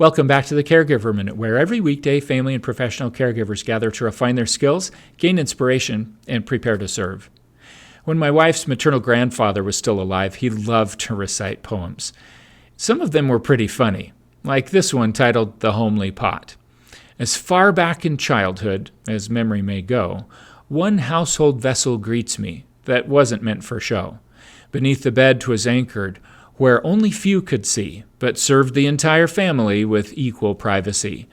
Welcome back to the Caregiver Minute, where every weekday family and professional caregivers gather to refine their skills, gain inspiration, and prepare to serve. When my wife's maternal grandfather was still alive, he loved to recite poems. Some of them were pretty funny, like this one titled The Homely Pot. As far back in childhood, as memory may go, one household vessel greets me that wasn't meant for show. Beneath the bed 'twas anchored, where only few could see, but served the entire family with equal privacy.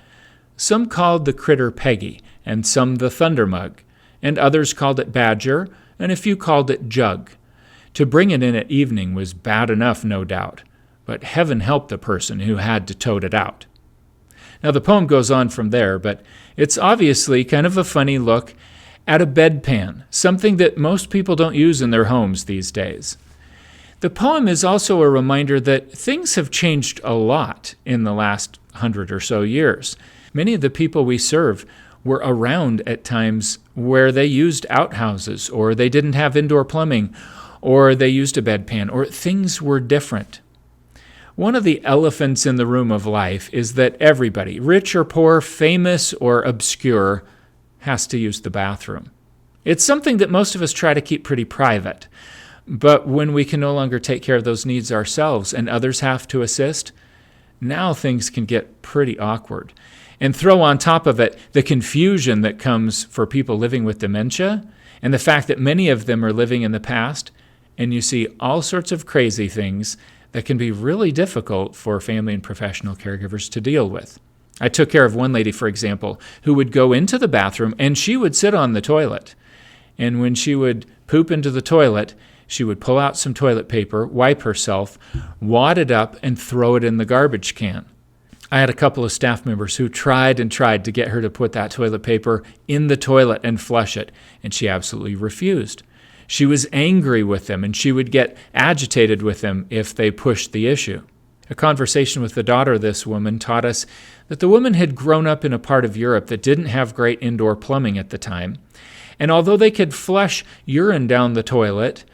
Some called the critter Peggy, and some the Thunder Mug, and others called it Badger, and a few called it Jug. To bring it in at evening was bad enough, no doubt, but heaven help the person who had to tote it out. Now the poem goes on from there, but it's obviously kind of a funny look at a bedpan, something that most people don't use in their homes these days. The poem is also a reminder that things have changed a lot in the last 100 or so years. Many of the people we serve were around at times where they used outhouses, or they didn't have indoor plumbing, or they used a bedpan, or things were different. One of the elephants in the room of life is that everybody, rich or poor, famous or obscure, has to use the bathroom. It's something that most of us try to keep pretty private. But when we can no longer take care of those needs ourselves and others have to assist, now things can get pretty awkward. And throw on top of it the confusion that comes for people living with dementia and the fact that many of them are living in the past, and you see all sorts of crazy things that can be really difficult for family and professional caregivers to deal with. I took care of one lady, for example, who would go into the bathroom and she would sit on the toilet. And when she would poop into the toilet, she would pull out some toilet paper, wipe herself, wad it up, and throw it in the garbage can. I had a couple of staff members who tried and tried to get her to put that toilet paper in the toilet and flush it, and she absolutely refused. She was angry with them, and she would get agitated with them if they pushed the issue. A conversation with the daughter of this woman taught us that the woman had grown up in a part of Europe that didn't have great indoor plumbing at the time, and although they could flush urine down the toilet,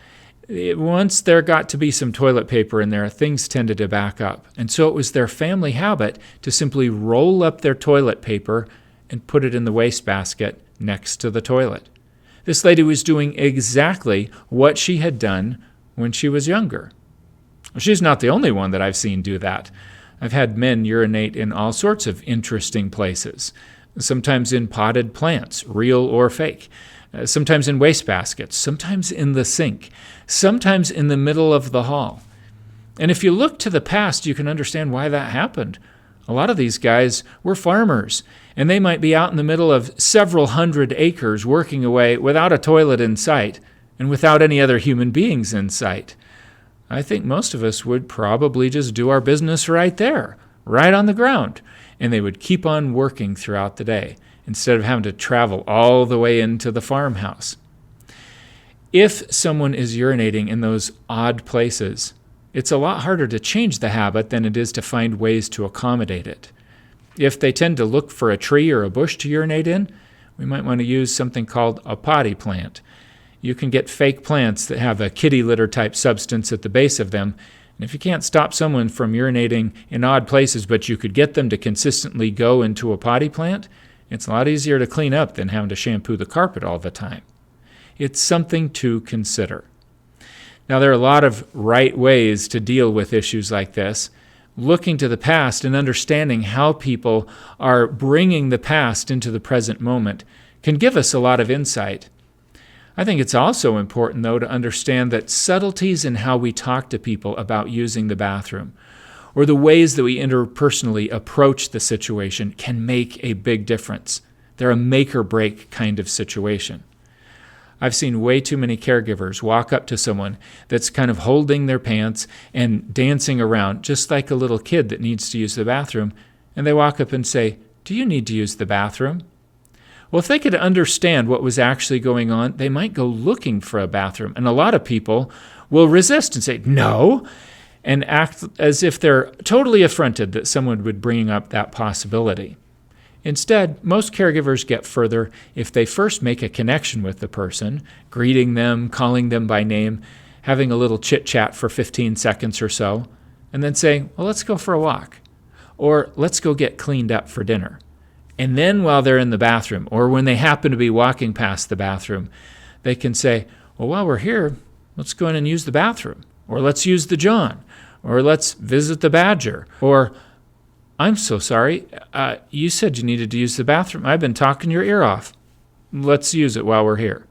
once there got to be some toilet paper in there, things tended to back up. And so it was their family habit to simply roll up their toilet paper and put it in the wastebasket next to the toilet. This lady was doing exactly what she had done when she was younger. She's not the only one that I've seen do that. I've had men urinate in all sorts of interesting places, sometimes in potted plants, real or fake. Sometimes in wastebaskets, sometimes in the sink, sometimes in the middle of the hall. And if you look to the past, you can understand why that happened. A lot of these guys were farmers, and they might be out in the middle of several hundred acres working away without a toilet in sight and without any other human beings in sight. I think most of us would probably just do our business right there, right on the ground, and they would keep on working throughout the day, instead of having to travel all the way into the farmhouse. If someone is urinating in those odd places, it's a lot harder to change the habit than it is to find ways to accommodate it. If they tend to look for a tree or a bush to urinate in, we might want to use something called a potty plant. You can get fake plants that have a kitty litter type substance at the base of them, and if you can't stop someone from urinating in odd places, but you could get them to consistently go into a potty plant, it's a lot easier to clean up than having to shampoo the carpet all the time. It's something to consider. Now, there are a lot of right ways to deal with issues like this. Looking to the past and understanding how people are bringing the past into the present moment can give us a lot of insight. I think it's also important, though, to understand that subtleties in how we talk to people about using the bathroom, or the ways that we interpersonally approach the situation, can make a big difference. They're a make-or-break kind of situation. I've seen way too many caregivers walk up to someone that's kind of holding their pants and dancing around, just like a little kid that needs to use the bathroom, and they walk up and say, "Do you need to use the bathroom?" Well, if they could understand what was actually going on, they might go looking for a bathroom. And a lot of people will resist and say, "No," and act as if they're totally affronted that someone would bring up that possibility. Instead, most caregivers get further if they first make a connection with the person, greeting them, calling them by name, having a little chit-chat for 15 seconds or so, and then saying, "Well, let's go for a walk." or let's go get cleaned up for dinner. And then while they're in the bathroom, or when they happen to be walking past the bathroom, they can say, well, while we're here, let's go in and use the bathroom, or let's use the John, or let's visit the Badger, or I'm so sorry, you said you needed to use the bathroom. I've been talking your ear off. Let's use it while we're here.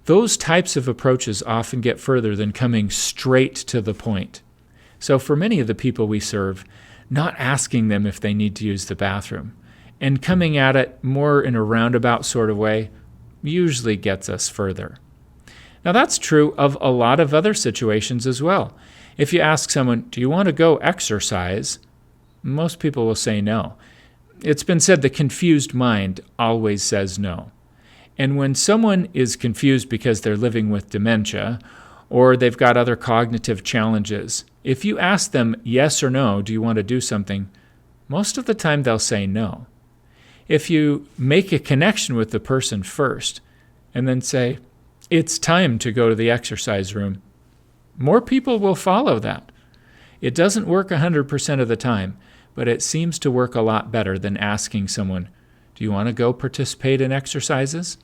Those types of approaches often get further than coming straight to the point. So for many of the people we serve, not asking them if they need to use the bathroom and coming at it more in a roundabout sort of way usually gets us further. Now that's true of a lot of other situations as well. If you ask someone, do you want to go exercise? Most people will say no. It's been said the confused mind always says no. And when someone is confused because they're living with dementia or they've got other cognitive challenges, if you ask them yes or no, do you want to do something, most of the time they'll say no. If you make a connection with the person first and then say, it's time to go to the exercise room, more people will follow that. It doesn't work 100% of the time, but it seems to work a lot better than asking someone, do you want to go participate in exercises?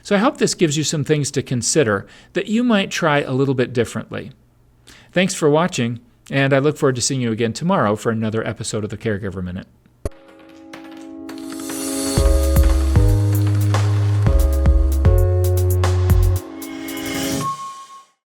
So I hope this gives you some things to consider that you might try a little bit differently. Thanks for watching, and I look forward to seeing you again tomorrow for another episode of the Caregiver Minute.